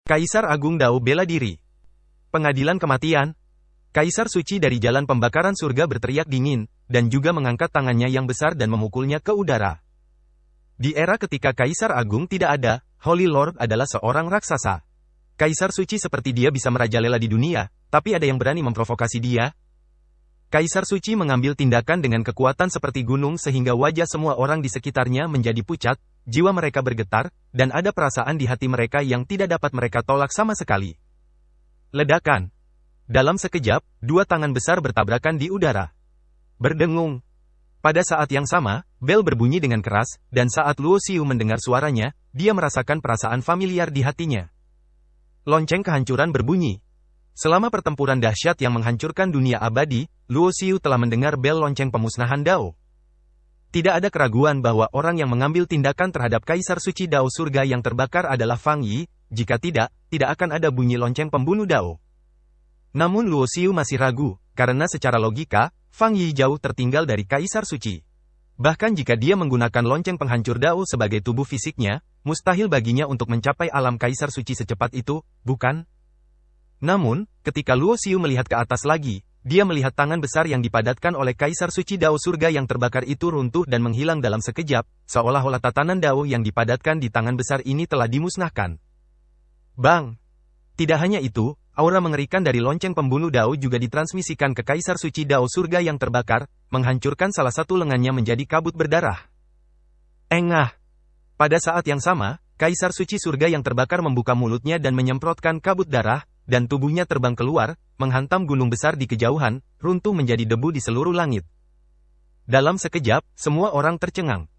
Kaisar Agung Dao bela diri. Pengadilan kematian. Kaisar suci dari jalan pembakaran surga berteriak dingin, dan juga mengangkat tangannya yang besar dan memukulnya ke udara. Di era ketika Kaisar Agung tidak ada, Holy Lord adalah seorang raksasa. Kaisar suci seperti dia bisa merajalela di dunia, tapi ada yang berani memprovokasi dia? Kaisar suci mengambil tindakan dengan kekuatan seperti gunung sehingga wajah semua orang di sekitarnya menjadi pucat, jiwa mereka bergetar, dan ada perasaan di hati mereka yang tidak dapat mereka tolak sama sekali. Ledakan. Dalam sekejap, dua tangan besar bertabrakan di udara. Berdengung. Pada saat yang sama, bel berbunyi dengan keras, dan saat Luo Xiu mendengar suaranya, dia merasakan perasaan familiar di hatinya. Lonceng kehancuran berbunyi. Selama pertempuran dahsyat yang menghancurkan dunia abadi, Luo Xiu telah mendengar bel lonceng pemusnahan Dao. Tidak ada keraguan bahwa orang yang mengambil tindakan terhadap Kaisar Suci Dao Surga yang terbakar adalah Fang Yi, jika tidak akan ada bunyi lonceng pembunuh Dao. Namun Luo Xiu masih ragu, karena secara logika, Fang Yi jauh tertinggal dari Kaisar Suci. Bahkan jika dia menggunakan lonceng penghancur Dao sebagai tubuh fisiknya, mustahil baginya untuk mencapai alam Kaisar Suci secepat itu, bukan? Namun, ketika Luo Xiu melihat ke atas lagi, dia melihat tangan besar yang dipadatkan oleh Kaisar Suci Dao Surga yang terbakar itu runtuh dan menghilang dalam sekejap, seolah-olah tatanan Dao yang dipadatkan di tangan besar ini telah dimusnahkan. Bang! Tidak hanya itu, aura mengerikan dari lonceng pembunuh Dao juga ditransmisikan ke Kaisar Suci Dao Surga yang terbakar, menghancurkan salah satu lengannya menjadi kabut berdarah. Engah! Pada saat yang sama, Kaisar Suci Surga yang terbakar membuka mulutnya dan menyemprotkan kabut darah, dan tubuhnya terbang keluar, menghantam gunung besar di kejauhan, runtuh menjadi debu di seluruh langit. Dalam sekejap, semua orang tercengang.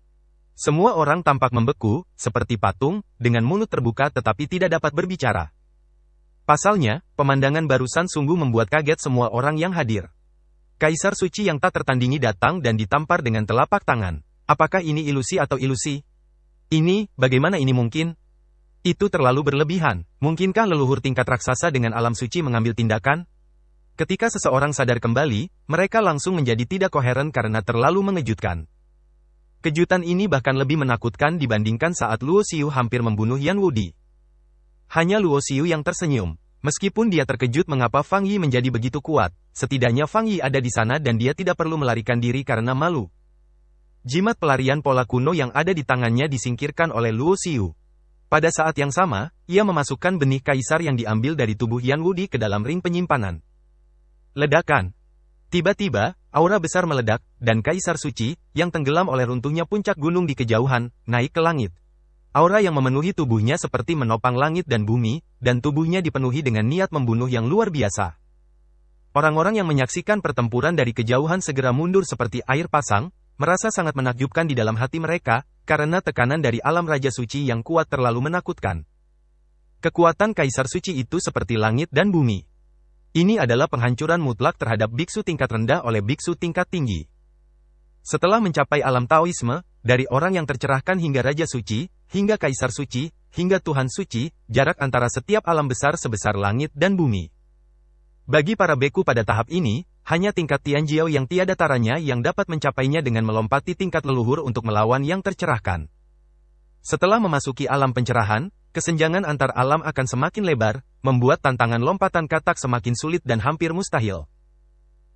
Semua orang tampak membeku, seperti patung, dengan mulut terbuka tetapi tidak dapat berbicara. Pasalnya, pemandangan barusan sungguh membuat kaget semua orang yang hadir. Kaisar suci yang tak tertandingi datang dan ditampar dengan telapak tangan. Apakah ini ilusi atau ilusi? Bagaimana ini mungkin? Itu terlalu berlebihan. Mungkinkah leluhur tingkat raksasa dengan alam suci mengambil tindakan? Ketika seseorang sadar kembali, mereka langsung menjadi tidak koheren karena terlalu mengejutkan. Kejutan ini bahkan lebih menakutkan dibandingkan saat Luo Xiu hampir membunuh Yan Wudi. Hanya Luo Xiu yang tersenyum. Meskipun dia terkejut mengapa Fang Yi menjadi begitu kuat, setidaknya Fang Yi ada di sana dan dia tidak perlu melarikan diri karena malu. Jimat pelarian pola kuno yang ada di tangannya disingkirkan oleh Luo Xiu. Pada saat yang sama, ia memasukkan benih kaisar yang diambil dari tubuh Yan Wudi ke dalam ring penyimpanan. Ledakan. Tiba-tiba, aura besar meledak, dan kaisar suci, yang tenggelam oleh runtuhnya puncak gunung di kejauhan, naik ke langit. Aura yang memenuhi tubuhnya seperti menopang langit dan bumi, dan tubuhnya dipenuhi dengan niat membunuh yang luar biasa. Orang-orang yang menyaksikan pertempuran dari kejauhan segera mundur seperti air pasang, merasa sangat menakjubkan di dalam hati mereka, karena tekanan dari alam Raja Suci yang kuat terlalu menakutkan. Kekuatan Kaisar Suci itu seperti langit dan bumi. Ini adalah penghancuran mutlak terhadap biksu tingkat rendah oleh biksu tingkat tinggi. Setelah mencapai alam Taoisme, dari orang yang tercerahkan hingga Raja Suci, hingga Kaisar Suci, hingga Tuhan Suci, jarak antara setiap alam besar sebesar langit dan bumi. Bagi para beku pada tahap ini, hanya tingkat Tianjiao yang tiada taranya yang dapat mencapainya dengan melompati tingkat leluhur untuk melawan yang tercerahkan. Setelah memasuki alam pencerahan, kesenjangan antar alam akan semakin lebar, membuat tantangan lompatan katak semakin sulit dan hampir mustahil.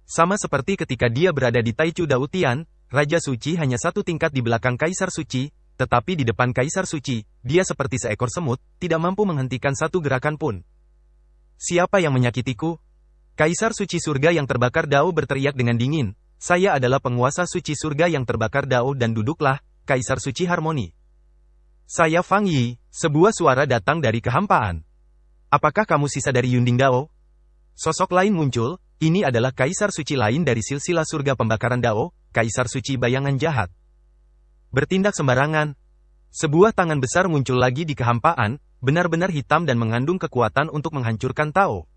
Sama seperti ketika dia berada di Taichu Dao Tian, Raja Suci hanya satu tingkat di belakang Kaisar Suci, tetapi di depan Kaisar Suci, dia seperti seekor semut, tidak mampu menghentikan satu gerakan pun. Siapa yang menyakitiku? Kaisar Suci Surga yang terbakar Dao berteriak dengan dingin, saya adalah penguasa Suci Surga yang terbakar Dao dan duduklah, Kaisar Suci Harmoni. Saya Fang Yi, sebuah suara datang dari kehampaan. Apakah kamu sisa dari Yunding Dao? Sosok lain muncul, ini adalah Kaisar Suci lain dari silsilah surga pembakaran Dao, Kaisar Suci bayangan jahat. Bertindak sembarangan. Sebuah tangan besar muncul lagi di kehampaan, benar-benar hitam dan mengandung kekuatan untuk menghancurkan Tao.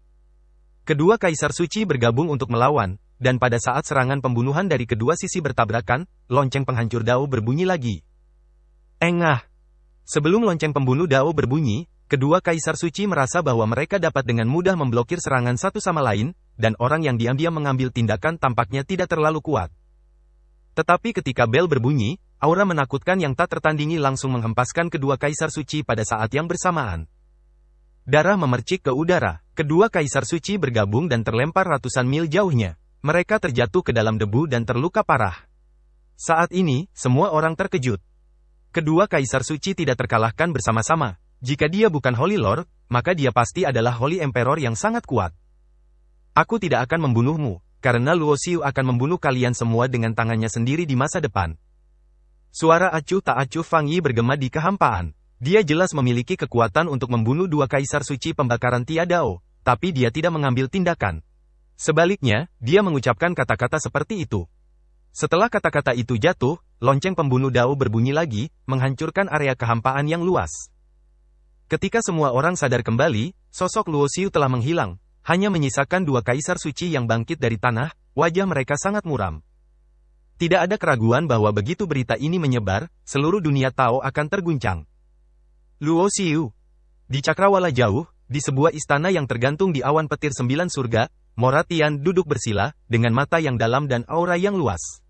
Kedua Kaisar Suci bergabung untuk melawan, dan pada saat serangan pembunuhan dari kedua sisi bertabrakan, lonceng penghancur Dao berbunyi lagi. Engah. Sebelum lonceng pembunuh Dao berbunyi, kedua Kaisar Suci merasa bahwa mereka dapat dengan mudah memblokir serangan satu sama lain, dan orang yang diam-diam mengambil tindakan tampaknya tidak terlalu kuat. Tetapi ketika bel berbunyi, aura menakutkan yang tak tertandingi langsung menghempaskan kedua Kaisar Suci pada saat yang bersamaan. Darah memercik ke udara. Kedua kaisar suci bergabung dan terlempar ratusan mil jauhnya. Mereka terjatuh ke dalam debu dan terluka parah. Saat ini, semua orang terkejut. Kedua kaisar suci tidak terkalahkan bersama-sama. Jika dia bukan Holy Lord, maka dia pasti adalah Holy Emperor yang sangat kuat. Aku tidak akan membunuhmu, karena Luo Xiu akan membunuh kalian semua dengan tangannya sendiri di masa depan. Suara acuh tak acuh Fang Yi bergema di kehampaan. Dia jelas memiliki kekuatan untuk membunuh dua kaisar suci pembakaran Tiadao, tapi dia tidak mengambil tindakan. Sebaliknya, dia mengucapkan kata-kata seperti itu. Setelah kata-kata itu jatuh, lonceng pembunuh Dao berbunyi lagi, menghancurkan area kehampaan yang luas. Ketika semua orang sadar kembali, sosok Luo Xiu telah menghilang, hanya menyisakan dua kaisar suci yang bangkit dari tanah, wajah mereka sangat muram. Tidak ada keraguan bahwa begitu berita ini menyebar, seluruh dunia Tao akan terguncang. Luo Xiu. Di cakrawala jauh, di sebuah istana yang tergantung di awan petir 9 surga, Moratian duduk bersila, dengan mata yang dalam dan aura yang luas.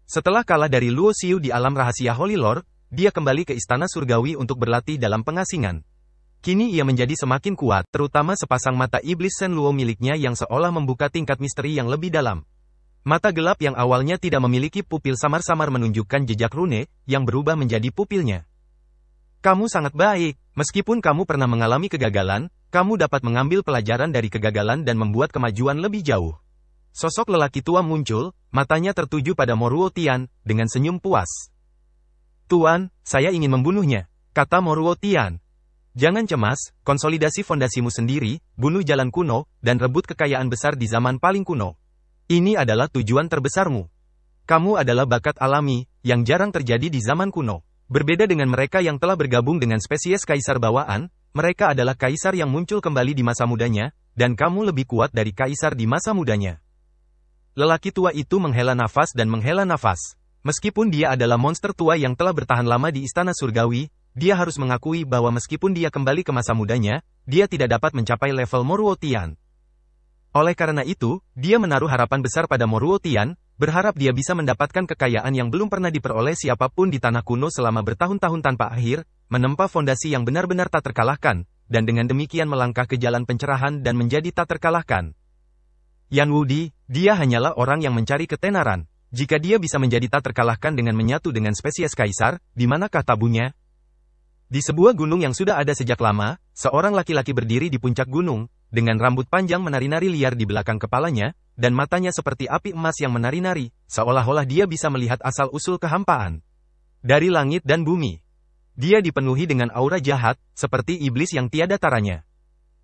Setelah kalah dari Luo Xiu di alam rahasia Holy Lord, dia kembali ke istana surgawi untuk berlatih dalam pengasingan. Kini ia menjadi semakin kuat, terutama sepasang mata iblis Shen Luo miliknya yang seolah membuka tingkat misteri yang lebih dalam. Mata gelap yang awalnya tidak memiliki pupil samar-samar menunjukkan jejak rune, yang berubah menjadi pupilnya. Kamu sangat baik, meskipun kamu pernah mengalami kegagalan, kamu dapat mengambil pelajaran dari kegagalan dan membuat kemajuan lebih jauh. Sosok lelaki tua muncul, matanya tertuju pada Moruo Tian, dengan senyum puas. Tuan, saya ingin membunuhnya, kata Moruo Tian. Jangan cemas, konsolidasi fondasimu sendiri, bunuh jalan kuno, dan rebut kekayaan besar di zaman paling kuno. Ini adalah tujuan terbesarmu. Kamu adalah bakat alami, yang jarang terjadi di zaman kuno. Berbeda dengan mereka yang telah bergabung dengan spesies kaisar bawaan, mereka adalah kaisar yang muncul kembali di masa mudanya, dan kamu lebih kuat dari kaisar di masa mudanya. Lelaki tua itu menghela nafas dan menghela nafas. Meskipun dia adalah monster tua yang telah bertahan lama di istana surgawi, dia harus mengakui bahwa meskipun dia kembali ke masa mudanya, dia tidak dapat mencapai level Moruo Tian. Oleh karena itu, dia menaruh harapan besar pada Moruo Tian, berharap dia bisa mendapatkan kekayaan yang belum pernah diperoleh siapapun di tanah kuno selama bertahun-tahun tanpa akhir, menempa fondasi yang benar-benar tak terkalahkan, dan dengan demikian melangkah ke jalan pencerahan dan menjadi tak terkalahkan. Yan Wudi, dia hanyalah orang yang mencari ketenaran. Jika dia bisa menjadi tak terkalahkan dengan menyatu dengan spesies kaisar, di manakah tabunya? Di sebuah gunung yang sudah ada sejak lama, seorang laki-laki berdiri di puncak gunung, dengan rambut panjang menari-nari liar di belakang kepalanya, dan matanya seperti api emas yang menari-nari, seolah-olah dia bisa melihat asal-usul kehampaan. Dari langit dan bumi. Dia dipenuhi dengan aura jahat, seperti iblis yang tiada taranya.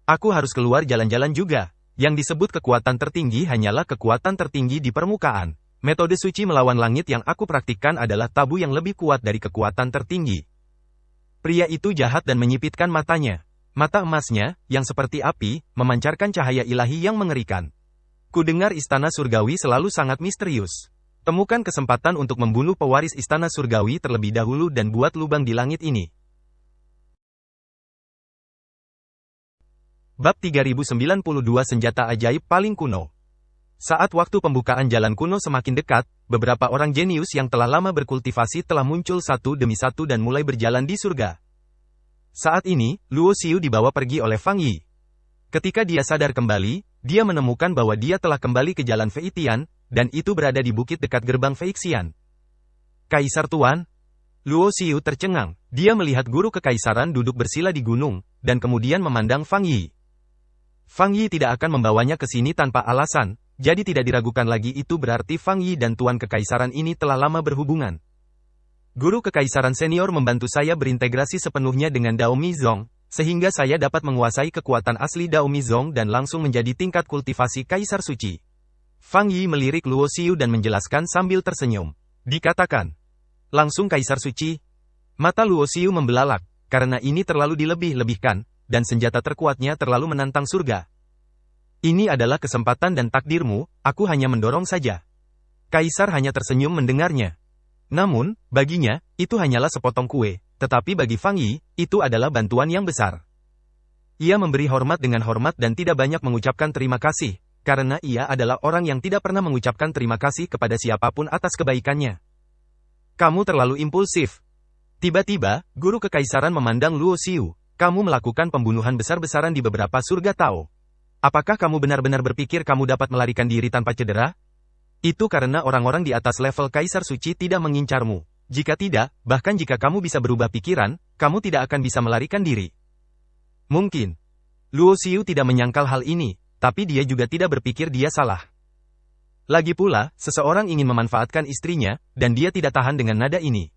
Aku harus keluar jalan-jalan juga. Yang disebut kekuatan tertinggi hanyalah kekuatan tertinggi di permukaan. Metode suci melawan langit yang aku praktikkan adalah tabu yang lebih kuat dari kekuatan tertinggi. Pria itu jahat dan menyipitkan matanya. Mata emasnya, yang seperti api, memancarkan cahaya ilahi yang mengerikan. Kudengar istana surgawi selalu sangat misterius. Temukan kesempatan untuk membunuh pewaris istana surgawi terlebih dahulu dan buat lubang di langit ini. Bab 3092 Senjata Ajaib Paling Kuno. Saat waktu pembukaan jalan kuno semakin dekat, beberapa orang jenius yang telah lama berkultivasi telah muncul satu demi satu dan mulai berjalan di surga. Saat ini, Luo Xiu dibawa pergi oleh Fang Yi. Ketika dia sadar kembali, dia menemukan bahwa dia telah kembali ke jalan Feitian, dan itu berada di bukit dekat gerbang Feixian. Kaisar Tuan? Luo Xiu tercengang, dia melihat guru kekaisaran duduk bersila di gunung, dan kemudian memandang Fang Yi. Fang Yi tidak akan membawanya ke sini tanpa alasan, jadi tidak diragukan lagi itu berarti Fang Yi dan Tuan Kekaisaran ini telah lama berhubungan. Guru Kekaisaran Senior membantu saya berintegrasi sepenuhnya dengan Dao Mizong, sehingga saya dapat menguasai kekuatan asli Dao Mizong dan langsung menjadi tingkat kultivasi Kaisar Suci. Fang Yi melirik Luo Xiu dan menjelaskan sambil tersenyum. Dikatakan, langsung Kaisar Suci? Mata Luo Xiu membelalak, karena ini terlalu dilebih-lebihkan, dan senjata terkuatnya terlalu menantang surga. Ini adalah kesempatan dan takdirmu, aku hanya mendorong saja. Kaisar hanya tersenyum mendengarnya. Namun, baginya, itu hanyalah sepotong kue, tetapi bagi Fang Yi, itu adalah bantuan yang besar. Ia memberi hormat dengan hormat dan tidak banyak mengucapkan terima kasih, karena ia adalah orang yang tidak pernah mengucapkan terima kasih kepada siapapun atas kebaikannya. Kamu terlalu impulsif. Tiba-tiba, guru kekaisaran memandang Luo Xiu. kamu melakukan pembunuhan besar-besaran di beberapa surga Tao. Apakah kamu benar-benar berpikir kamu dapat melarikan diri tanpa cedera? Itu karena orang-orang di atas level Kaisar Suci tidak mengincarmu. Jika tidak, bahkan jika kamu bisa berubah pikiran, kamu tidak akan bisa melarikan diri. Mungkin. Luo Xiu tidak menyangkal hal ini, tapi dia juga tidak berpikir dia salah. Lagi pula, seseorang ingin memanfaatkan istrinya, dan dia tidak tahan dengan nada ini.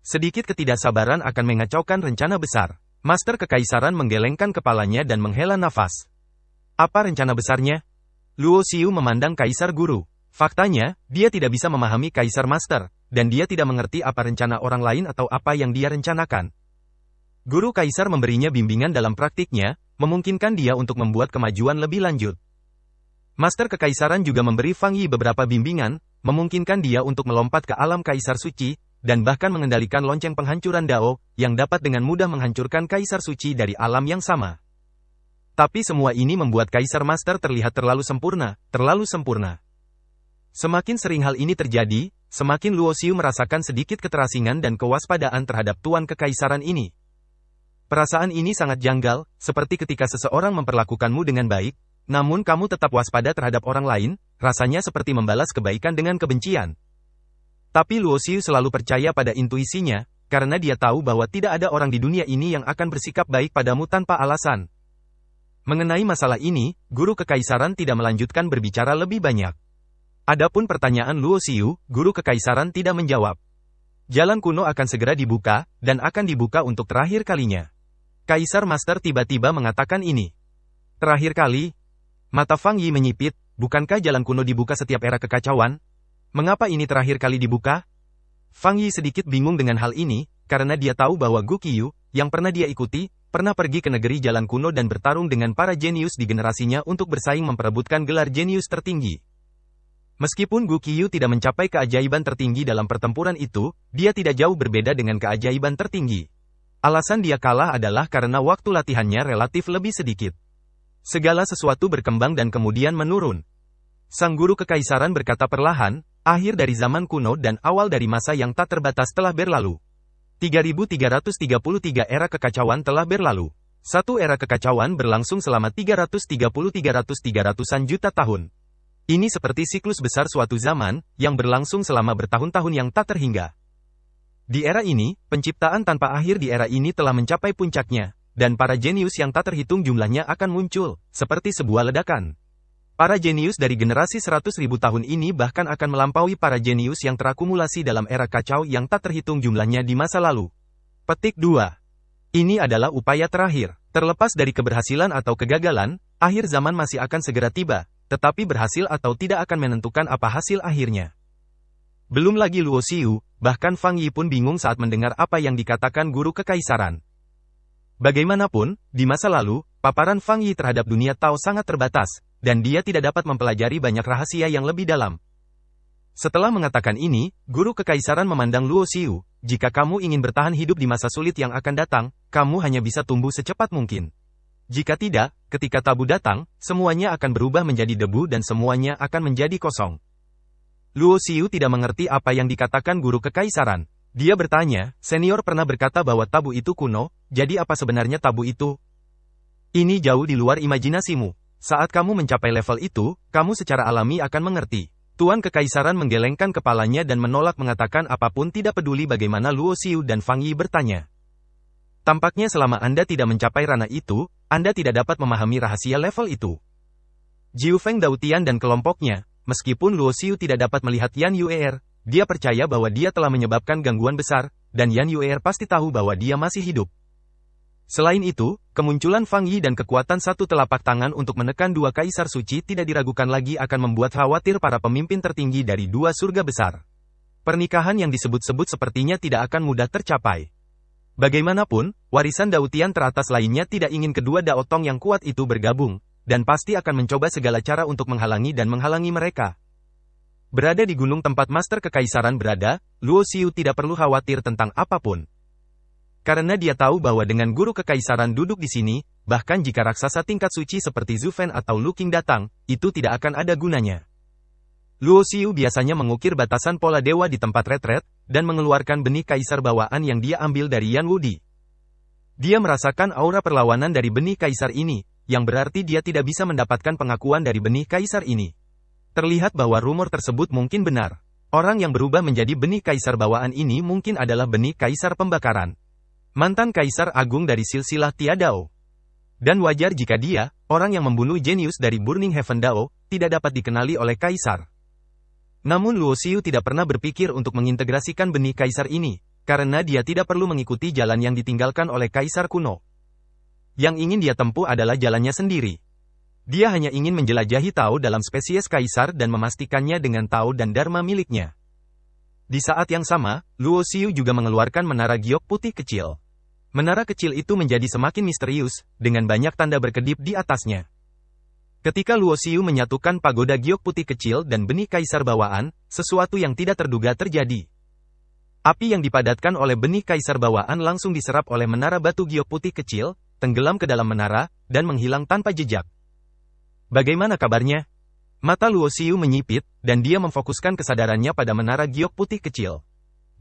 Sedikit ketidaksabaran akan mengacaukan rencana besar. Master Kekaisaran menggelengkan kepalanya dan menghela nafas. Apa rencana besarnya? Luo Xiu memandang Kaisar Guru. Faktanya, dia tidak bisa memahami Kaisar Master, dan dia tidak mengerti apa rencana orang lain atau apa yang dia rencanakan. Guru Kaisar memberinya bimbingan dalam praktiknya, memungkinkan dia untuk membuat kemajuan lebih lanjut. Master Kekaisaran juga memberi Fang Yi beberapa bimbingan, memungkinkan dia untuk melompat ke alam Kaisar Suci, dan bahkan mengendalikan lonceng penghancuran Dao, yang dapat dengan mudah menghancurkan Kaisar Suci dari alam yang sama. Tapi semua ini membuat Kaisar Master terlihat terlalu sempurna, terlalu sempurna. Semakin sering hal ini terjadi, semakin Luo Xiu merasakan sedikit keterasingan dan kewaspadaan terhadap Tuan Kekaisaran ini. Perasaan ini sangat janggal, seperti ketika seseorang memperlakukanmu dengan baik, namun kamu tetap waspada terhadap orang lain, rasanya seperti membalas kebaikan dengan kebencian. Tapi Luo Xiu selalu percaya pada intuisinya, karena dia tahu bahwa tidak ada orang di dunia ini yang akan bersikap baik padamu tanpa alasan. Mengenai masalah ini, Guru Kekaisaran tidak melanjutkan berbicara lebih banyak. Adapun pertanyaan Luo Xiu, Guru Kekaisaran tidak menjawab. Jalan kuno akan segera dibuka, dan akan dibuka untuk terakhir kalinya. Kaisar Master tiba-tiba mengatakan ini. Terakhir kali? Mata Fang Yi menyipit, bukankah jalan kuno dibuka setiap era kekacauan? Mengapa ini terakhir kali dibuka? Fang Yi sedikit bingung dengan hal ini, karena dia tahu bahwa Gu Qiyu, yang pernah dia ikuti, pernah pergi ke negeri jalan kuno dan bertarung dengan para jenius di generasinya untuk bersaing memperebutkan gelar jenius tertinggi. Meskipun Gu Qiyu tidak mencapai keajaiban tertinggi dalam pertempuran itu, dia tidak jauh berbeda dengan keajaiban tertinggi. Alasan dia kalah adalah karena waktu latihannya relatif lebih sedikit. Segala sesuatu berkembang dan kemudian menurun. Sang Guru Kekaisaran berkata perlahan, akhir dari zaman kuno dan awal dari masa yang tak terbatas telah berlalu. 3333 era kekacauan telah berlalu. Satu era kekacauan berlangsung selama 300-300-an juta tahun. Ini seperti siklus besar suatu zaman, yang berlangsung selama bertahun-tahun yang tak terhingga. Di era ini, penciptaan tanpa akhir di era ini telah mencapai puncaknya, dan para jenius yang tak terhitung jumlahnya akan muncul, seperti sebuah ledakan. Para jenius dari generasi 100.000 tahun ini bahkan akan melampaui para jenius yang terakumulasi dalam era kacau yang tak terhitung jumlahnya di masa lalu. Petik 2. Ini adalah upaya terakhir. Terlepas dari keberhasilan atau kegagalan, akhir zaman masih akan segera tiba, tetapi berhasil atau tidak akan menentukan apa hasil akhirnya. Belum lagi Luo Xiu, bahkan Fang Yi pun bingung saat mendengar apa yang dikatakan Guru Kekaisaran. Bagaimanapun, di masa lalu, paparan Fang Yi terhadap dunia Tao sangat terbatas, dan dia tidak dapat mempelajari banyak rahasia yang lebih dalam. Setelah mengatakan ini, Guru Kekaisaran memandang Luo Xiu, jika kamu ingin bertahan hidup di masa sulit yang akan datang, kamu hanya bisa tumbuh secepat mungkin. Jika tidak, ketika tabu datang, semuanya akan berubah menjadi debu dan semuanya akan menjadi kosong. Luo Xiu tidak mengerti apa yang dikatakan Guru Kekaisaran. Dia bertanya, senior pernah berkata bahwa tabu itu kuno, jadi apa sebenarnya tabu itu? Ini jauh di luar imajinasimu. Saat kamu mencapai level itu, kamu secara alami akan mengerti. Tuan Kekaisaran menggelengkan kepalanya dan menolak mengatakan apapun tidak peduli bagaimana Luo Xiu dan Fang Yi bertanya. Tampaknya selama Anda tidak mencapai ranah itu, Anda tidak dapat memahami rahasia level itu. Jiu Feng Dautian dan kelompoknya, meskipun Luo Xiu tidak dapat melihat Yan Yuer, dia percaya bahwa dia telah menyebabkan gangguan besar, dan Yan Yuer pasti tahu bahwa dia masih hidup. Selain itu, kemunculan Fang Yi dan kekuatan satu telapak tangan untuk menekan dua kaisar suci tidak diragukan lagi akan membuat khawatir para pemimpin tertinggi dari dua surga besar. Pernikahan yang disebut-sebut sepertinya tidak akan mudah tercapai. Bagaimanapun, warisan Dautian teratas lainnya tidak ingin kedua Daotong yang kuat itu bergabung, dan pasti akan mencoba segala cara untuk menghalangi mereka. Berada di gunung tempat Master Kekaisaran berada, Luo Xiu tidak perlu khawatir tentang apapun. Karena dia tahu bahwa dengan Guru Kekaisaran duduk di sini, bahkan jika raksasa tingkat suci seperti Zhu Fan atau Lu Qing datang, itu tidak akan ada gunanya. Luo Xiu biasanya mengukir batasan pola dewa di tempat retret, dan mengeluarkan benih kaisar bawaan yang dia ambil dari Yan Wudi. Dia merasakan aura perlawanan dari benih kaisar ini, yang berarti dia tidak bisa mendapatkan pengakuan dari benih kaisar ini. Terlihat bahwa rumor tersebut mungkin benar. Orang yang berubah menjadi benih kaisar bawaan ini mungkin adalah benih kaisar pembakaran. Mantan kaisar agung dari silsilah Tia Dao. Dan wajar jika dia, orang yang membunuh jenius dari Burning Heaven Dao, tidak dapat dikenali oleh kaisar. Namun Luo Xiu tidak pernah berpikir untuk mengintegrasikan benih kaisar ini, karena dia tidak perlu mengikuti jalan yang ditinggalkan oleh kaisar kuno. Yang ingin dia tempuh adalah jalannya sendiri. Dia hanya ingin menjelajahi Tao dalam spesies kaisar dan memastikannya dengan Tao dan Dharma miliknya. Di saat yang sama, Luo Xiu juga mengeluarkan menara giok putih kecil. Menara kecil itu menjadi semakin misterius, dengan banyak tanda berkedip di atasnya. Ketika Luo Xiu menyatukan pagoda giok putih kecil dan benih kaisar bawaan, sesuatu yang tidak terduga terjadi. Api yang dipadatkan oleh benih kaisar bawaan langsung diserap oleh menara batu giok putih kecil, tenggelam ke dalam menara, dan menghilang tanpa jejak. Bagaimana kabarnya? Mata Luo Xiu menyipit, dan dia memfokuskan kesadarannya pada menara giok putih kecil.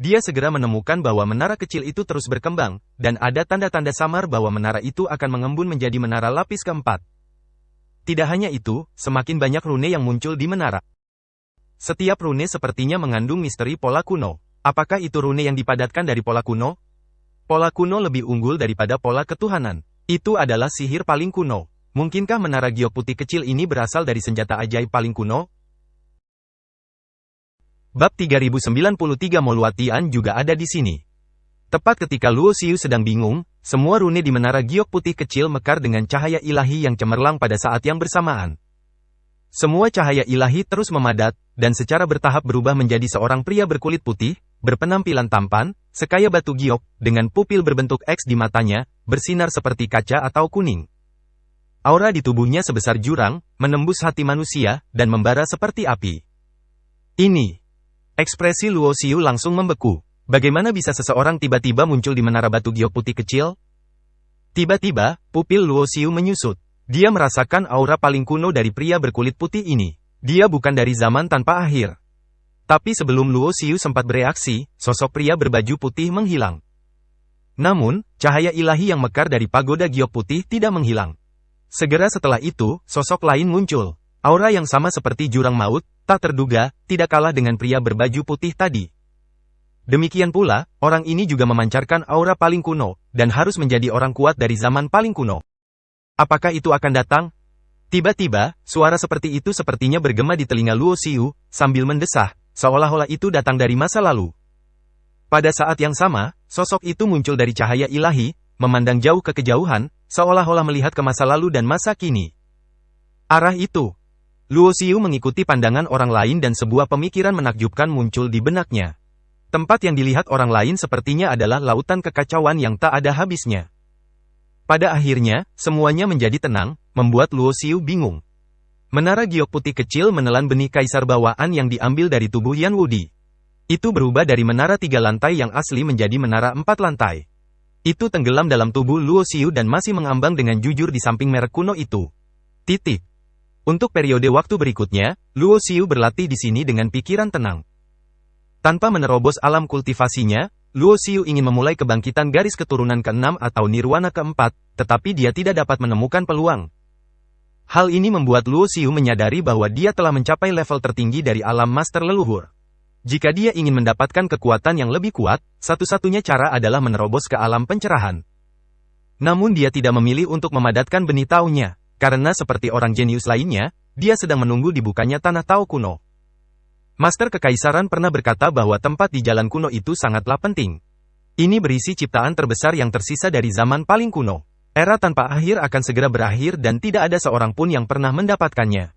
Dia segera menemukan bahwa menara kecil itu terus berkembang, dan ada tanda-tanda samar bahwa menara itu akan mengembun menjadi menara lapis keempat. Tidak hanya itu, semakin banyak rune yang muncul di menara. Setiap rune sepertinya mengandung misteri pola kuno. Apakah itu rune yang dipadatkan dari pola kuno? Pola kuno lebih unggul daripada pola ketuhanan. Itu adalah sihir paling kuno. Mungkinkah menara giok putih kecil ini berasal dari senjata ajaib paling kuno? Bab 3093 Moluatian juga ada di sini. Tepat ketika Luo Xiu sedang bingung, semua rune di menara giok putih kecil mekar dengan cahaya ilahi yang cemerlang pada saat yang bersamaan. Semua cahaya ilahi terus memadat, dan secara bertahap berubah menjadi seorang pria berkulit putih, berpenampilan tampan, sekaya batu giok, dengan pupil berbentuk X di matanya, bersinar seperti kaca atau kuning. Aura di tubuhnya sebesar jurang, menembus hati manusia, dan membara seperti api. Ini. Ekspresi Luo Xiu langsung membeku. Bagaimana bisa seseorang tiba-tiba muncul di menara batu giok putih kecil? Tiba-tiba, pupil Luo Xiu menyusut. Dia merasakan aura paling kuno dari pria berkulit putih ini. Dia bukan dari zaman tanpa akhir. Tapi sebelum Luo Xiu sempat bereaksi, sosok pria berbaju putih menghilang. Namun, cahaya ilahi yang mekar dari pagoda giok putih tidak menghilang. Segera setelah itu, sosok lain muncul. Aura yang sama seperti jurang maut, tak terduga, tidak kalah dengan pria berbaju putih tadi. Demikian pula, orang ini juga memancarkan aura paling kuno, dan harus menjadi orang kuat dari zaman paling kuno. Apakah itu akan datang? Tiba-tiba, suara seperti itu sepertinya bergema di telinga Luo Xiu, sambil mendesah, seolah-olah itu datang dari masa lalu. Pada saat yang sama, sosok itu muncul dari cahaya ilahi, memandang jauh ke kejauhan, seolah-olah melihat ke masa lalu dan masa kini. Arah itu. Luo Xiu mengikuti pandangan orang lain dan sebuah pemikiran menakjubkan muncul di benaknya. Tempat yang dilihat orang lain sepertinya adalah lautan kekacauan yang tak ada habisnya. Pada akhirnya, semuanya menjadi tenang, membuat Luo Xiu bingung. Menara giok putih kecil menelan benih kaisar bawaan yang diambil dari tubuh Yan Wudi. Itu berubah dari menara 3 lantai yang asli menjadi menara 4 lantai. Itu tenggelam dalam tubuh Luo Xiu dan masih mengambang dengan jujur di samping merek kuno itu. Titik. Untuk periode waktu berikutnya, Luo Xiu berlatih di sini dengan pikiran tenang. Tanpa menerobos alam kultivasinya, Luo Xiu ingin memulai kebangkitan garis keturunan ke-6 atau nirwana ke-4, tetapi dia tidak dapat menemukan peluang. Hal ini membuat Luo Xiu menyadari bahwa dia telah mencapai level tertinggi dari alam master leluhur. Jika dia ingin mendapatkan kekuatan yang lebih kuat, satu-satunya cara adalah menerobos ke alam pencerahan. Namun dia tidak memilih untuk memadatkan benih Tao-nya, karena seperti orang jenius lainnya, dia sedang menunggu dibukanya tanah Tao kuno. Master Kekaisaran pernah berkata bahwa tempat di jalan kuno itu sangatlah penting. Ini berisi ciptaan terbesar yang tersisa dari zaman paling kuno. Era tanpa akhir akan segera berakhir dan tidak ada seorang pun yang pernah mendapatkannya.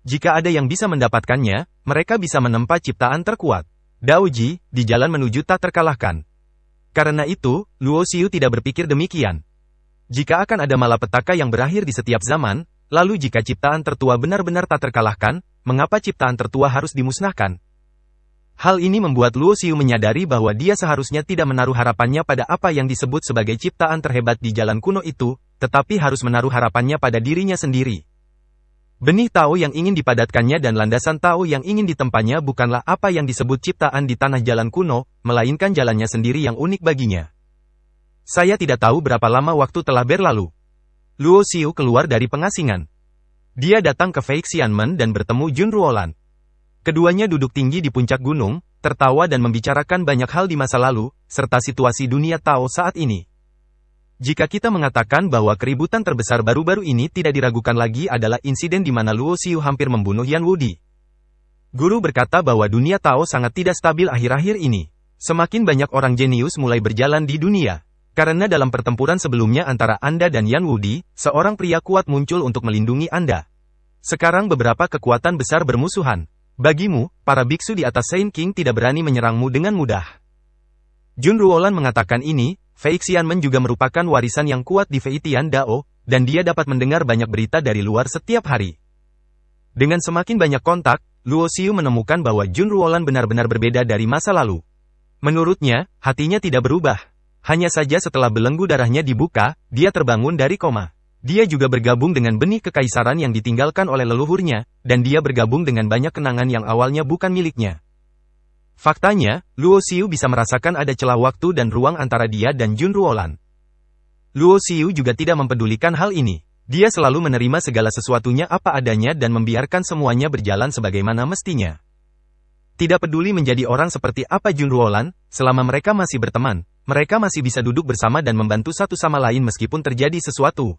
Jika ada yang bisa mendapatkannya, mereka bisa menempa ciptaan terkuat. Daoji, di jalan menuju tak terkalahkan. Karena itu, Luo Xiu tidak berpikir demikian. Jika akan ada malapetaka yang berakhir di setiap zaman, lalu jika ciptaan tertua benar-benar tak terkalahkan, mengapa ciptaan tertua harus dimusnahkan? Hal ini membuat Luo Xiu menyadari bahwa dia seharusnya tidak menaruh harapannya pada apa yang disebut sebagai ciptaan terhebat di jalan kuno itu, tetapi harus menaruh harapannya pada dirinya sendiri. Benih Tao yang ingin dipadatkannya dan landasan Tao yang ingin ditempanya bukanlah apa yang disebut ciptaan di tanah jalan kuno, melainkan jalannya sendiri yang unik baginya. Saya tidak tahu berapa lama waktu telah berlalu. Luo Xiu keluar dari pengasingan. Dia datang ke Fei Xianmen dan bertemu Jun Ruolan. Keduanya duduk tinggi di puncak gunung, tertawa dan membicarakan banyak hal di masa lalu, serta situasi dunia Tao saat ini. Jika kita mengatakan bahwa keributan terbesar baru-baru ini tidak diragukan lagi adalah insiden di mana Luo Xiu hampir membunuh Yan Wudi. Guru berkata bahwa dunia Tao sangat tidak stabil akhir-akhir ini. Semakin banyak orang jenius mulai berjalan di dunia. Karena dalam pertempuran sebelumnya antara Anda dan Yan Wudi, seorang pria kuat muncul untuk melindungi Anda. Sekarang beberapa kekuatan besar bermusuhan. Bagimu, para biksu di atas Saint King tidak berani menyerangmu dengan mudah. Jun Ruolan mengatakan ini, Fei Xianmen juga merupakan warisan yang kuat di Fei Tian Dao, dan dia dapat mendengar banyak berita dari luar setiap hari. Dengan semakin banyak kontak, Luo Xiu menemukan bahwa Jun Ruolan benar-benar berbeda dari masa lalu. Menurutnya, hatinya tidak berubah. Hanya saja setelah belenggu darahnya dibuka, dia terbangun dari koma. Dia juga bergabung dengan benih kekaisaran yang ditinggalkan oleh leluhurnya, dan dia bergabung dengan banyak kenangan yang awalnya bukan miliknya. Faktanya, Luo Xiu bisa merasakan ada celah waktu dan ruang antara dia dan Jun Ruolan. Luo Xiu juga tidak mempedulikan hal ini. Dia selalu menerima segala sesuatunya apa adanya dan membiarkan semuanya berjalan sebagaimana mestinya. Tidak peduli menjadi orang seperti apa Jun Ruolan, selama mereka masih berteman, mereka masih bisa duduk bersama dan membantu satu sama lain meskipun terjadi sesuatu.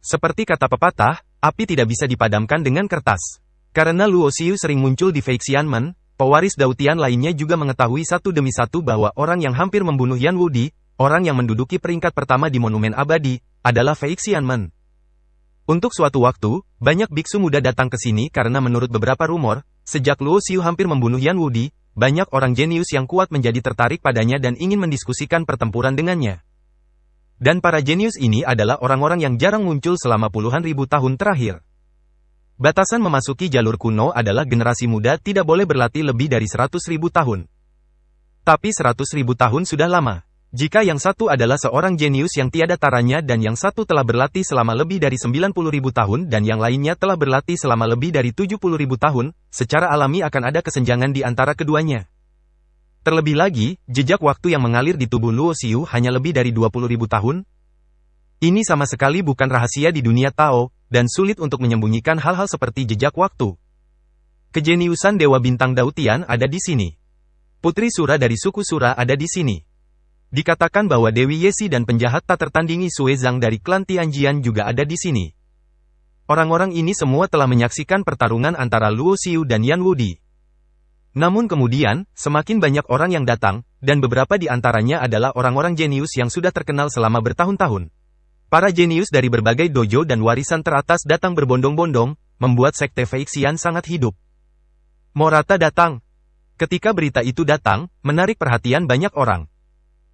Seperti kata pepatah, api tidak bisa dipadamkan dengan kertas. Karena Luo Xiu sering muncul di Fei Xianmen, pewaris Dautian lainnya juga mengetahui satu demi satu bahwa orang yang hampir membunuh Yan Wudi, orang yang menduduki peringkat pertama di Monumen Abadi, adalah Fei Xianmen. Untuk suatu waktu, banyak biksu muda datang ke sini karena menurut beberapa rumor, sejak Luo Xiu hampir membunuh Yan Wudi, banyak orang jenius yang kuat menjadi tertarik padanya dan ingin mendiskusikan pertempuran dengannya. Dan para jenius ini adalah orang-orang yang jarang muncul selama puluhan ribu tahun terakhir. Batasan memasuki jalur kuno adalah generasi muda tidak boleh berlatih lebih dari 100.000 tahun. Tapi 100.000 tahun sudah lama. Jika yang satu adalah seorang jenius yang tiada taranya dan yang satu telah berlatih selama lebih dari 90.000 tahun dan yang lainnya telah berlatih selama lebih dari 70.000 tahun, secara alami akan ada kesenjangan di antara keduanya. Terlebih lagi, jejak waktu yang mengalir di tubuh Luo Xiu hanya lebih dari 20.000 tahun. Ini sama sekali bukan rahasia di dunia Tao, dan sulit untuk menyembunyikan hal-hal seperti jejak waktu. Kejeniusan Dewa Bintang Dautian ada di sini. Putri Sura dari suku Sura ada di sini. Dikatakan bahwa Dewi Yesi dan penjahat tak tertandingi Sue Zhang dari klan Tianjian juga ada di sini. Orang-orang ini semua telah menyaksikan pertarungan antara Luo Xiu dan Yan Wudi. Namun kemudian, semakin banyak orang yang datang, dan beberapa di antaranya adalah orang-orang jenius yang sudah terkenal selama bertahun-tahun. Para jenius dari berbagai dojo dan warisan teratas datang berbondong-bondong, membuat sekte Fei Xian sangat hidup. Morata datang. Ketika berita itu datang, menarik perhatian banyak orang.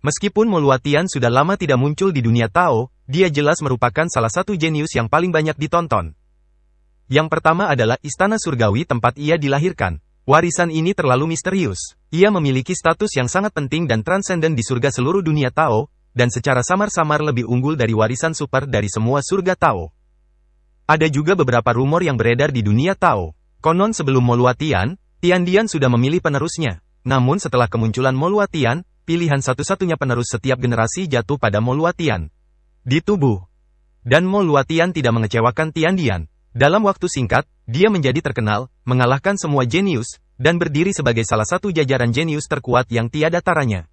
Meskipun Moluatian sudah lama tidak muncul di dunia Tao, dia jelas merupakan salah satu jenius yang paling banyak ditonton. Yang pertama adalah Istana Surgawi tempat ia dilahirkan. Warisan ini terlalu misterius. Ia memiliki status yang sangat penting dan transenden di surga seluruh dunia Tao, dan secara samar-samar lebih unggul dari warisan super dari semua surga Tao. Ada juga beberapa rumor yang beredar di dunia Tao. Konon sebelum Moluatian, Tiandian sudah memilih penerusnya. Namun setelah kemunculan Moluatian, pilihan satu-satunya penerus setiap generasi jatuh pada Moluatian. Di tubuh. Dan Moluatian tidak mengecewakan Tiandian. Dalam waktu singkat, dia menjadi terkenal, mengalahkan semua jenius, dan berdiri sebagai salah satu jajaran jenius terkuat yang tiada taranya.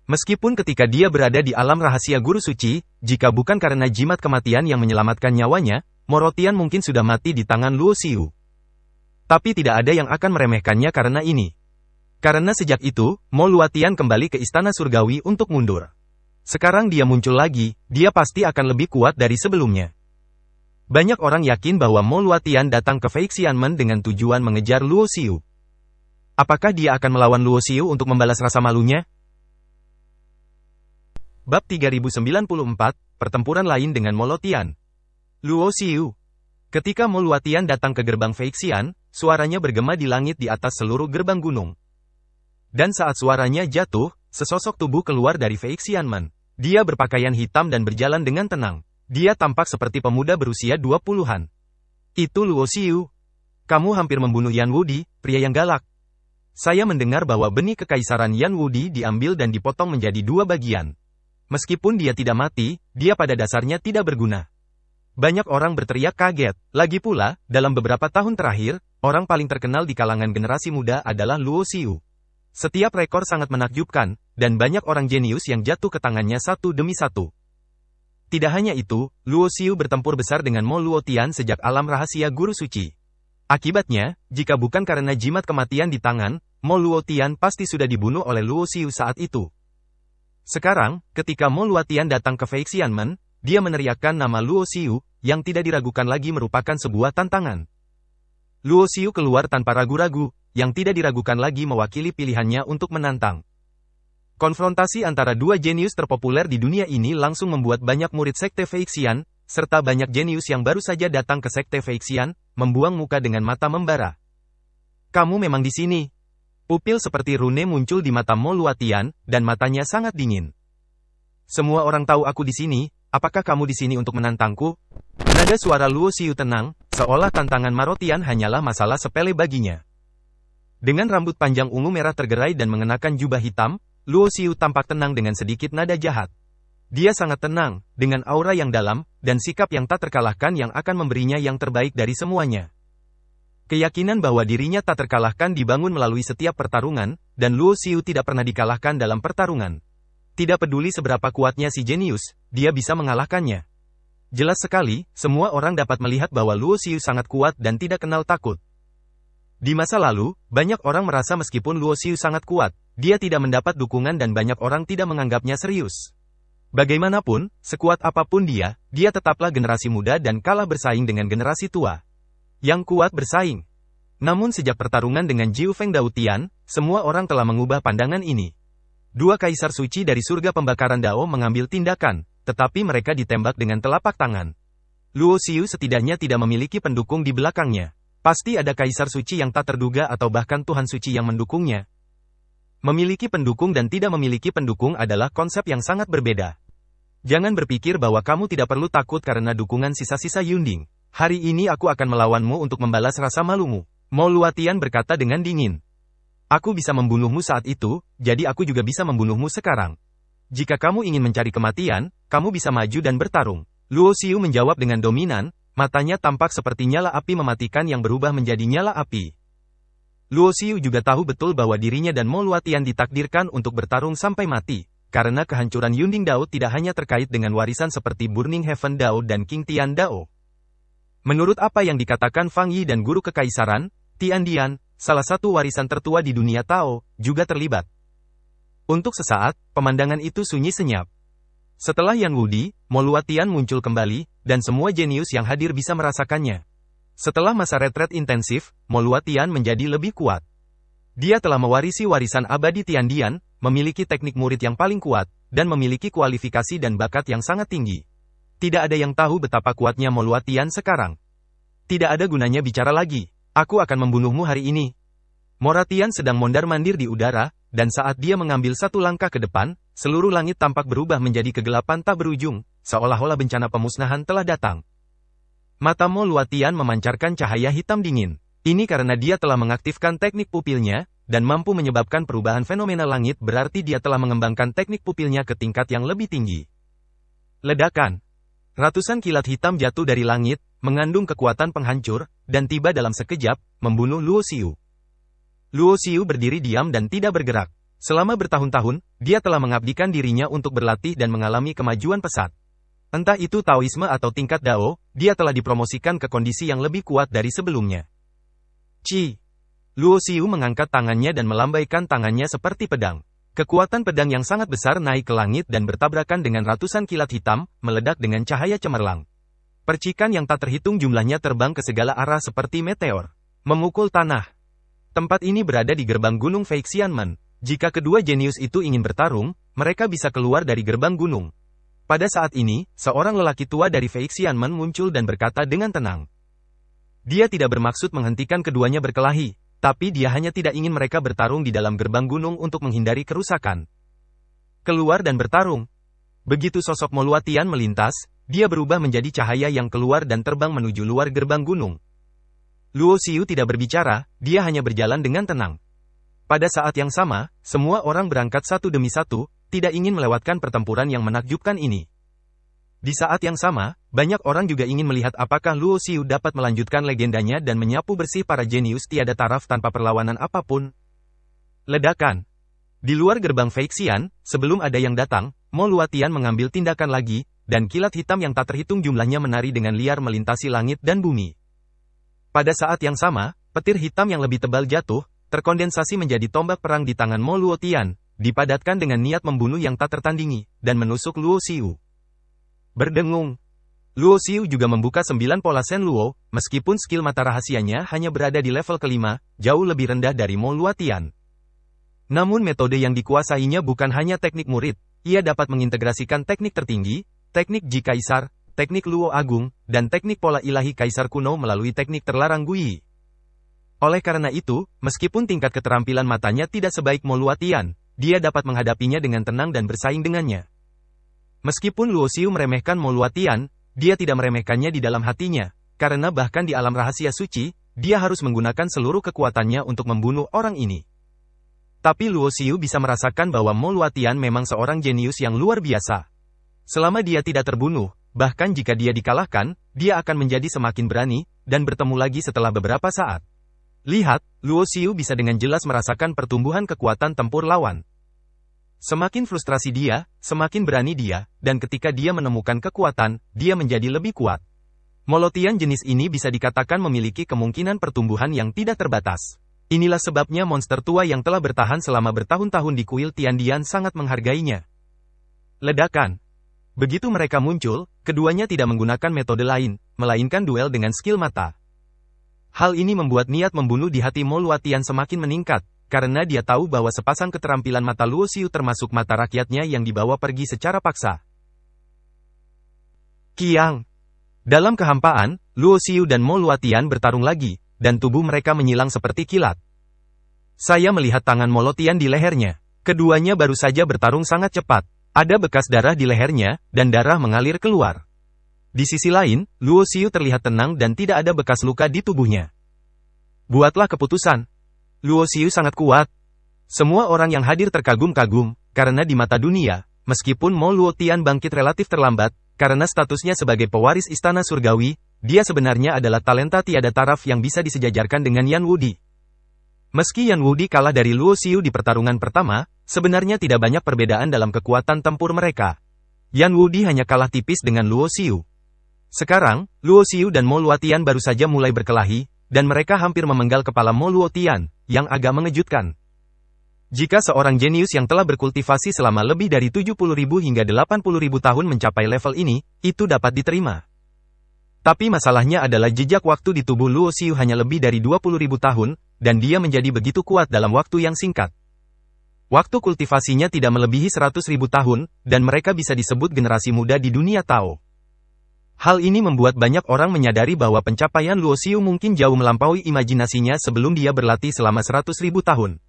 Meskipun ketika dia berada di alam rahasia guru suci, jika bukan karena jimat kematian yang menyelamatkan nyawanya, Morotian mungkin sudah mati di tangan Luo Xiu. Tapi tidak ada yang akan meremehkannya karena ini. Karena sejak itu, Moluatian kembali ke Istana Surgawi untuk mundur. Sekarang dia muncul lagi, dia pasti akan lebih kuat dari sebelumnya. Banyak orang yakin bahwa Moluatian datang ke Fei Xianmen dengan tujuan mengejar Luo Xiu. Apakah dia akan melawan Luo Xiu untuk membalas rasa malunya? Bab 3094, Pertempuran lain dengan Moluatian. Luo Xiu. Ketika Moluatian datang ke gerbang Fei Xian, suaranya bergema di langit di atas seluruh gerbang gunung. Dan saat suaranya jatuh, sesosok tubuh keluar dari Fei Xianmen. Dia berpakaian hitam dan berjalan dengan tenang. Dia tampak seperti pemuda berusia 20-an. Itu Luo Xiu. Kamu hampir membunuh Yan Wudi, pria yang galak. Saya mendengar bahwa benih kekaisaran Yan Wudi diambil dan dipotong menjadi 2 bagian. Meskipun dia tidak mati, dia pada dasarnya tidak berguna. Banyak orang berteriak kaget. Lagi pula, dalam beberapa tahun terakhir, orang paling terkenal di kalangan generasi muda adalah Luo Xiu. Setiap rekor sangat menakjubkan, dan banyak orang jenius yang jatuh ke tangannya satu demi satu. Tidak hanya itu, Luo Xiu bertempur besar dengan Mo Luotian sejak alam rahasia guru suci. Akibatnya, jika bukan karena jimat kematian di tangan, Mo Luotian pasti sudah dibunuh oleh Luo Xiu saat itu. Sekarang, ketika Mo Luotian datang ke Fei Xianmen, dia meneriakkan nama Luo Xiu, yang tidak diragukan lagi merupakan sebuah tantangan. Luo Xiu keluar tanpa ragu-ragu, yang tidak diragukan lagi mewakili pilihannya untuk menantang. Konfrontasi antara dua jenius terpopuler di dunia ini langsung membuat banyak murid Sekte Fei Xian, serta banyak jenius yang baru saja datang ke Sekte Fei Xian, membuang muka dengan mata membara. Kamu memang di sini. Pupil seperti rune muncul di mata Mo Luotian, dan matanya sangat dingin. Semua orang tahu aku di sini. Apakah kamu di sini untuk menantangku? Nada suara Luo Xiu tenang, seolah tantangan Marotian hanyalah masalah sepele baginya. Dengan rambut panjang ungu merah tergerai dan mengenakan jubah hitam, Luo Xiu tampak tenang dengan sedikit nada jahat. Dia sangat tenang, dengan aura yang dalam, dan sikap yang tak terkalahkan yang akan memberinya yang terbaik dari semuanya. Keyakinan bahwa dirinya tak terkalahkan dibangun melalui setiap pertarungan, dan Luo Xiu tidak pernah dikalahkan dalam pertarungan. Tidak peduli seberapa kuatnya si jenius, dia bisa mengalahkannya. Jelas sekali, semua orang dapat melihat bahwa Luo Xiu sangat kuat dan tidak kenal takut. Di masa lalu, banyak orang merasa meskipun Luo Xiu sangat kuat, dia tidak mendapat dukungan dan banyak orang tidak menganggapnya serius. Bagaimanapun, sekuat apapun dia tetaplah generasi muda dan kalah bersaing dengan generasi tua. Yang kuat bersaing. Namun sejak pertarungan dengan Jiu Feng Daotian, semua orang telah mengubah pandangan ini. Dua kaisar suci dari surga pembakaran Dao mengambil tindakan, tetapi mereka ditembak dengan telapak tangan. Luo Xiu setidaknya tidak memiliki pendukung di belakangnya. Pasti ada kaisar suci yang tak terduga atau bahkan Tuhan suci yang mendukungnya. Memiliki pendukung dan tidak memiliki pendukung adalah konsep yang sangat berbeda. Jangan berpikir bahwa kamu tidak perlu takut karena dukungan sisa-sisa Yunding. Hari ini aku akan melawanmu untuk membalas rasa malumu. Mo Luotian berkata dengan dingin. Aku bisa membunuhmu saat itu, jadi aku juga bisa membunuhmu sekarang. Jika kamu ingin mencari kematian, kamu bisa maju dan bertarung. Luo Xiu menjawab dengan dominan, matanya tampak seperti nyala api mematikan yang berubah menjadi nyala api. Luo Xiu juga tahu betul bahwa dirinya dan Mo Luotian ditakdirkan untuk bertarung sampai mati, karena kehancuran Yunding Dao tidak hanya terkait dengan warisan seperti Burning Heaven Dao dan King Tian Dao. Menurut apa yang dikatakan Fang Yi dan guru kekaisaran, Tian Dian, salah satu warisan tertua di dunia Tao, juga terlibat. Untuk sesaat, pemandangan itu sunyi senyap. Setelah Yan Wudi, Mo Luotian muncul kembali, dan semua jenius yang hadir bisa merasakannya. Setelah masa retret intensif, Mo Luotian menjadi lebih kuat. Dia telah mewarisi warisan abadi Tian Dian, memiliki teknik murid yang paling kuat, dan memiliki kualifikasi dan bakat yang sangat tinggi. Tidak ada yang tahu betapa kuatnya Mo Luotian sekarang. Tidak ada gunanya bicara lagi. Aku akan membunuhmu hari ini. Moratian sedang mondar-mandir di udara, dan saat dia mengambil satu langkah ke depan, seluruh langit tampak berubah menjadi kegelapan tak berujung, seolah-olah bencana pemusnahan telah datang. Mata Mo Luotian memancarkan cahaya hitam dingin. Ini karena dia telah mengaktifkan teknik pupilnya, dan mampu menyebabkan perubahan fenomena langit berarti dia telah mengembangkan teknik pupilnya ke tingkat yang lebih tinggi. Ledakan. Ratusan kilat hitam jatuh dari langit, mengandung kekuatan penghancur, dan tiba dalam sekejap, membunuh Luo Xiu. Luo Xiu berdiri diam dan tidak bergerak. Selama bertahun-tahun, dia telah mengabdikan dirinya untuk berlatih dan mengalami kemajuan pesat. Entah itu Taoisme atau tingkat Dao, dia telah dipromosikan ke kondisi yang lebih kuat dari sebelumnya. Ci. Luo Xiu mengangkat tangannya dan melambaikan tangannya seperti pedang. Kekuatan pedang yang sangat besar naik ke langit dan bertabrakan dengan ratusan kilat hitam, meledak dengan cahaya cemerlang. Percikan yang tak terhitung jumlahnya terbang ke segala arah seperti meteor. Memukul tanah. Tempat ini berada di gerbang gunung Fei Xianmen. Jika kedua jenius itu ingin bertarung, mereka bisa keluar dari gerbang gunung. Pada saat ini, seorang lelaki tua dari Fei Xianmen muncul dan berkata dengan tenang. Dia tidak bermaksud menghentikan keduanya berkelahi. Tapi dia hanya tidak ingin mereka bertarung di dalam gerbang gunung untuk menghindari kerusakan. Keluar dan bertarung. Begitu sosok Mo Luotian melintas, dia berubah menjadi cahaya yang keluar dan terbang menuju luar gerbang gunung. Luo Xiu tidak berbicara, dia hanya berjalan dengan tenang. Pada saat yang sama, semua orang berangkat satu demi satu, tidak ingin melewatkan pertempuran yang menakjubkan ini. Di saat yang sama, banyak orang juga ingin melihat apakah Luo Xiu dapat melanjutkan legendanya dan menyapu bersih para jenius tiada taraf tanpa perlawanan apapun. Ledakan. Di luar gerbang Feixian, sebelum ada yang datang, Mo Luotian mengambil tindakan lagi, dan kilat hitam yang tak terhitung jumlahnya menari dengan liar melintasi langit dan bumi. Pada saat yang sama, petir hitam yang lebih tebal jatuh, terkondensasi menjadi tombak perang di tangan Mo Luotian, dipadatkan dengan niat membunuh yang tak tertandingi, dan menusuk Luo Xiu. Berdengung. Luo Xiu juga membuka 9 pola Shen Luo, meskipun skill mata rahasianya hanya berada di level kelima, jauh lebih rendah dari Mo Luotian. Namun metode yang dikuasainya bukan hanya teknik murid, ia dapat mengintegrasikan teknik tertinggi, teknik Ji Kaisar, teknik Luo Agung, dan teknik pola ilahi Kaisar kuno melalui teknik terlarang Guiyi. Oleh karena itu, meskipun tingkat keterampilan matanya tidak sebaik Mo Luotian, dia dapat menghadapinya dengan tenang dan bersaing dengannya. Meskipun Luo Xiu meremehkan Mo Luotian, dia tidak meremehkannya di dalam hatinya, karena bahkan di alam rahasia suci, dia harus menggunakan seluruh kekuatannya untuk membunuh orang ini. Tapi Luo Xiu bisa merasakan bahwa Mo Luotian memang seorang jenius yang luar biasa. Selama dia tidak terbunuh, bahkan jika dia dikalahkan, dia akan menjadi semakin berani, dan bertemu lagi setelah beberapa saat. Lihat, Luo Xiu bisa dengan jelas merasakan pertumbuhan kekuatan tempur lawan. Semakin frustrasi dia, semakin berani dia, dan ketika dia menemukan kekuatan, dia menjadi lebih kuat. Mo Luotian jenis ini bisa dikatakan memiliki kemungkinan pertumbuhan yang tidak terbatas. Inilah sebabnya monster tua yang telah bertahan selama bertahun-tahun di kuil Tiandian sangat menghargainya. Ledakan. Begitu mereka muncul, keduanya tidak menggunakan metode lain, melainkan duel dengan skill mata. Hal ini membuat niat membunuh di hati Mo Luotian semakin meningkat, karena dia tahu bahwa sepasang keterampilan mata Luo Xiu termasuk mata rakyatnya yang dibawa pergi secara paksa. Kiang. Dalam kehampaan, Luo Xiu dan Mo Luotian bertarung lagi, dan tubuh mereka menyilang seperti kilat. Saya melihat tangan Mo Luotian di lehernya. Keduanya baru saja bertarung sangat cepat. Ada bekas darah di lehernya, dan darah mengalir keluar. Di sisi lain, Luo Xiu terlihat tenang dan tidak ada bekas luka di tubuhnya. Buatlah keputusan. Luo Xiu sangat kuat. Semua orang yang hadir terkagum-kagum, karena di mata dunia, meskipun Mo Luotian bangkit relatif terlambat, karena statusnya sebagai pewaris istana surgawi, dia sebenarnya adalah talenta tiada taraf yang bisa disejajarkan dengan Yan Wudi. Meski Yan Wudi kalah dari Luo Xiu di pertarungan pertama, sebenarnya tidak banyak perbedaan dalam kekuatan tempur mereka. Yan Wudi hanya kalah tipis dengan Luo Xiu. Sekarang, Luo Xiu dan Mo Luotian baru saja mulai berkelahi, dan mereka hampir memenggal kepala Mo Luotian, yang agak mengejutkan. Jika seorang jenius yang telah berkultivasi selama lebih dari 70.000 hingga 80.000 tahun mencapai level ini, itu dapat diterima. Tapi masalahnya adalah jejak waktu di tubuh Luo Xiu hanya lebih dari 20.000 tahun, dan dia menjadi begitu kuat dalam waktu yang singkat. Waktu kultivasinya tidak melebihi 100.000 tahun, dan mereka bisa disebut generasi muda di dunia Tao. Hal ini membuat banyak orang menyadari bahwa pencapaian Luo Xiu mungkin jauh melampaui imajinasinya sebelum dia berlatih selama 100.000 tahun.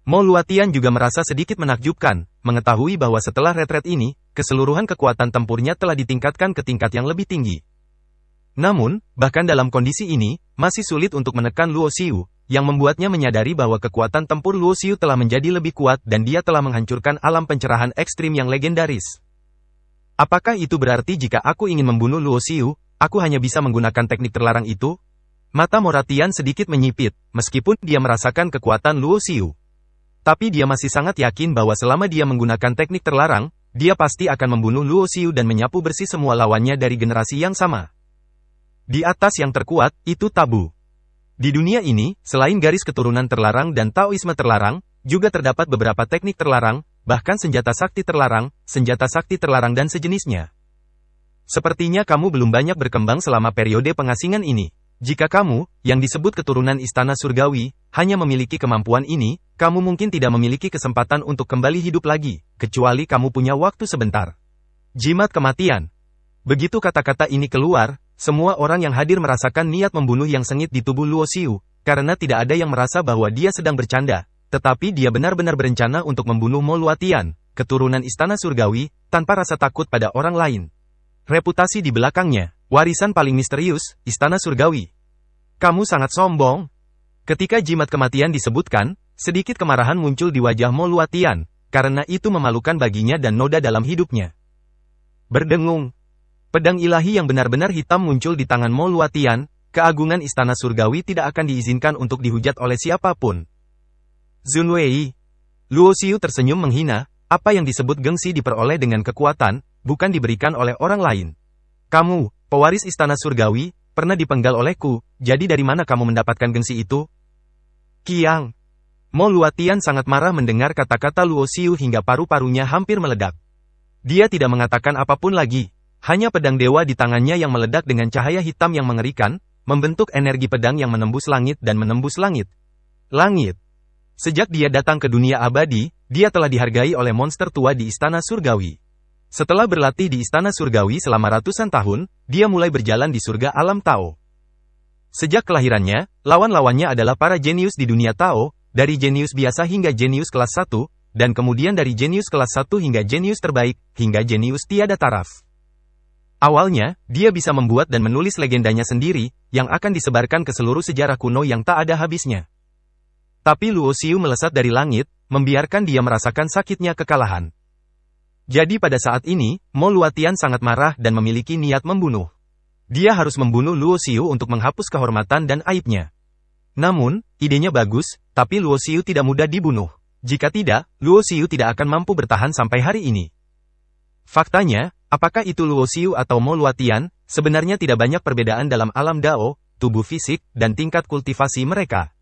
Mo Luotian juga merasa sedikit menakjubkan, mengetahui bahwa setelah retret ini, keseluruhan kekuatan tempurnya telah ditingkatkan ke tingkat yang lebih tinggi. Namun, bahkan dalam kondisi ini, masih sulit untuk menekan Luo Xiu, yang membuatnya menyadari bahwa kekuatan tempur Luo Xiu telah menjadi lebih kuat dan dia telah menghancurkan alam pencerahan ekstrim yang legendaris. Apakah itu berarti jika aku ingin membunuh Luo Xiu, aku hanya bisa menggunakan teknik terlarang itu? Mata Mo Luotian sedikit menyipit, meskipun dia merasakan kekuatan Luo Xiu. Tapi dia masih sangat yakin bahwa selama dia menggunakan teknik terlarang, dia pasti akan membunuh Luo Xiu dan menyapu bersih semua lawannya dari generasi yang sama. Di atas yang terkuat, itu tabu. Di dunia ini, selain garis keturunan terlarang dan Taoisme terlarang, juga terdapat beberapa teknik terlarang, bahkan senjata sakti terlarang dan sejenisnya. Sepertinya kamu belum banyak berkembang selama periode pengasingan ini. Jika kamu, yang disebut keturunan istana surgawi, hanya memiliki kemampuan ini, kamu mungkin tidak memiliki kesempatan untuk kembali hidup lagi, kecuali kamu punya waktu sebentar. Jimat kematian. Begitu kata-kata ini keluar, semua orang yang hadir merasakan niat membunuh yang sengit di tubuh Luo Xiu, karena tidak ada yang merasa bahwa dia sedang bercanda. Tetapi dia benar-benar berencana untuk membunuh Mo Luotian, keturunan istana surgawi, tanpa rasa takut pada orang lain. Reputasi di belakangnya, warisan paling misterius, istana surgawi. Kamu sangat sombong. Ketika jimat kematian disebutkan, sedikit kemarahan muncul di wajah Mo Luotian, karena itu memalukan baginya dan noda dalam hidupnya. Berdengung. Pedang ilahi yang benar-benar hitam muncul di tangan Mo Luatian, keagungan istana surgawi tidak akan diizinkan untuk dihujat oleh siapapun. Zunwei. Luo Xiu tersenyum menghina, apa yang disebut gengsi diperoleh dengan kekuatan, bukan diberikan oleh orang lain. Kamu, pewaris istana surgawi, pernah dipenggal olehku, jadi dari mana kamu mendapatkan gengsi itu? Qiang. Mo Luatian sangat marah mendengar kata-kata Luo Xiu hingga paru-parunya hampir meledak. Dia tidak mengatakan apapun lagi, hanya pedang dewa di tangannya yang meledak dengan cahaya hitam yang mengerikan, membentuk energi pedang yang menembus langit dan menembus langit. Langit. Sejak dia datang ke dunia abadi, dia telah dihargai oleh monster tua di istana surgawi. Setelah berlatih di istana surgawi selama ratusan tahun, dia mulai berjalan di surga alam Tao. Sejak kelahirannya, lawan-lawannya adalah para jenius di dunia Tao, dari jenius biasa hingga jenius kelas 1, dan kemudian dari jenius kelas 1 hingga jenius terbaik, hingga jenius tiada taraf. Awalnya, dia bisa membuat dan menulis legendanya sendiri, yang akan disebarkan ke seluruh sejarah kuno yang tak ada habisnya. Tapi Luo Xiu melesat dari langit, membiarkan dia merasakan sakitnya kekalahan. Jadi pada saat ini, Mo Luatian sangat marah dan memiliki niat membunuh. Dia harus membunuh Luo Xiu untuk menghapus kehormatan dan aibnya. Namun, idenya bagus, tapi Luo Xiu tidak mudah dibunuh. Jika tidak, Luo Xiu tidak akan mampu bertahan sampai hari ini. Faktanya, apakah itu Luo Xiu atau Mo Luatian, sebenarnya tidak banyak perbedaan dalam alam Dao, tubuh fisik, dan tingkat kultivasi mereka.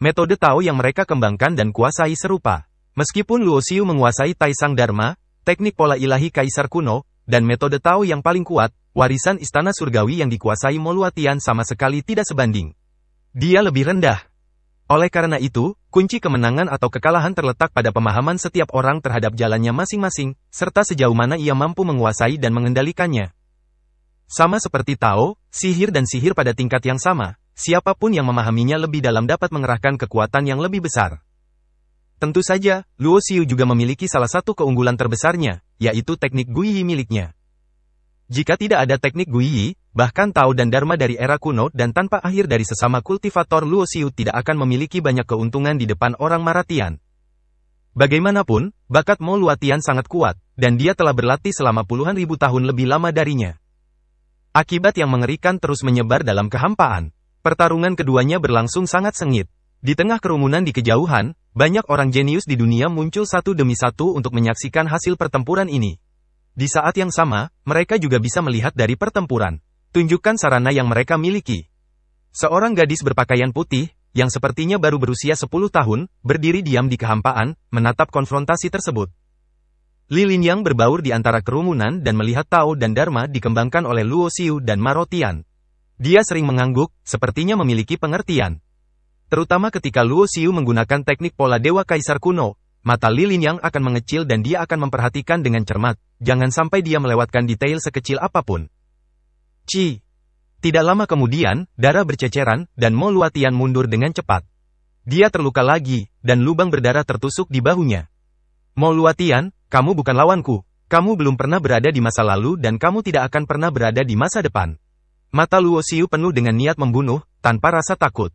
Metode Tao yang mereka kembangkan dan kuasai serupa. Meskipun Luo Xiu menguasai Taisang Dharma, teknik pola ilahi kaisar kuno, dan metode Tao yang paling kuat, warisan istana surgawi yang dikuasai Mo Luatian sama sekali tidak sebanding. Dia lebih rendah. Oleh karena itu, kunci kemenangan atau kekalahan terletak pada pemahaman setiap orang terhadap jalannya masing-masing, serta sejauh mana ia mampu menguasai dan mengendalikannya. Sama seperti Tao, sihir dan sihir pada tingkat yang sama, siapapun yang memahaminya lebih dalam dapat mengerahkan kekuatan yang lebih besar. Tentu saja, Luo Xiu juga memiliki salah satu keunggulan terbesarnya, yaitu teknik Guiyi miliknya. Jika tidak ada teknik Guiyi, bahkan Tao dan Dharma dari era kuno dan tanpa akhir dari sesama kultivator, Luo Xiu tidak akan memiliki banyak keuntungan di depan orang Maratian. Bagaimanapun, bakat Mo Luatian sangat kuat, dan dia telah berlatih selama puluhan ribu tahun lebih lama darinya. Akibat yang mengerikan terus menyebar dalam kehampaan. Pertarungan keduanya berlangsung sangat sengit. Di tengah kerumunan di kejauhan, banyak orang jenius di dunia muncul satu demi satu untuk menyaksikan hasil pertempuran ini. Di saat yang sama, mereka juga bisa melihat dari pertempuran. Tunjukkan sarana yang mereka miliki. Seorang gadis berpakaian putih, yang sepertinya baru berusia 10 tahun, berdiri diam di kehampaan, menatap konfrontasi tersebut. Li Linyang berbaur di antara kerumunan dan melihat Tao dan Dharma dikembangkan oleh Luo Xiu dan Marotian. Dia sering mengangguk, sepertinya memiliki pengertian. Terutama ketika Luo Xiu menggunakan teknik pola dewa kaisar kuno, mata Li Linyang akan mengecil dan dia akan memperhatikan dengan cermat, jangan sampai dia melewatkan detail sekecil apapun. Tidak lama kemudian, darah berceceran, dan Mo Luatian mundur dengan cepat. Dia terluka lagi, dan lubang berdarah tertusuk di bahunya. Mo Luatian, kamu bukan lawanku. Kamu belum pernah berada di masa lalu dan kamu tidak akan pernah berada di masa depan. Mata Luo Xiu penuh dengan niat membunuh, tanpa rasa takut.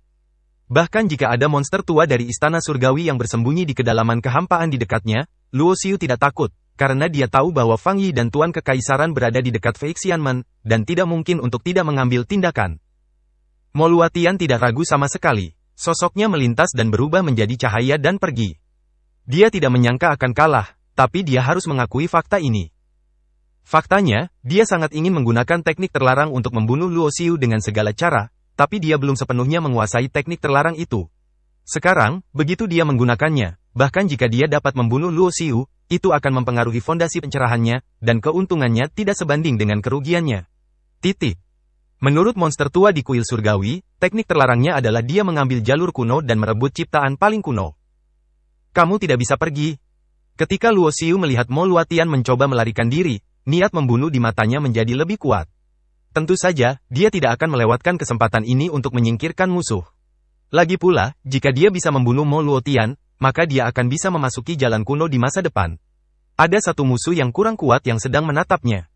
Bahkan jika ada monster tua dari istana surgawi yang bersembunyi di kedalaman kehampaan di dekatnya, Luo Xiu tidak takut, karena dia tahu bahwa Fang Yi dan Tuan Kekaisaran berada di dekat Fei Xianmen, dan tidak mungkin untuk tidak mengambil tindakan. Mo Luatian tidak ragu sama sekali. Sosoknya melintas dan berubah menjadi cahaya dan pergi. Dia tidak menyangka akan kalah, tapi dia harus mengakui fakta ini. Faktanya, dia sangat ingin menggunakan teknik terlarang untuk membunuh Luo Xiu dengan segala cara, tapi dia belum sepenuhnya menguasai teknik terlarang itu. Sekarang, begitu dia menggunakannya, bahkan jika dia dapat membunuh Luo Xiu, itu akan mempengaruhi fondasi pencerahannya, dan keuntungannya tidak sebanding dengan kerugiannya. Menurut monster tua di kuil surgawi, teknik terlarangnya adalah dia mengambil jalur kuno dan merebut ciptaan paling kuno. Kamu tidak bisa pergi. Ketika Luo Xiu melihat Mo Luatian mencoba melarikan diri, niat membunuh di matanya menjadi lebih kuat. Tentu saja, dia tidak akan melewatkan kesempatan ini untuk menyingkirkan musuh. Lagi pula, jika dia bisa membunuh Mo Luatian, maka dia akan bisa memasuki jalan kuno di masa depan. Ada satu musuh yang kurang kuat yang sedang menatapnya.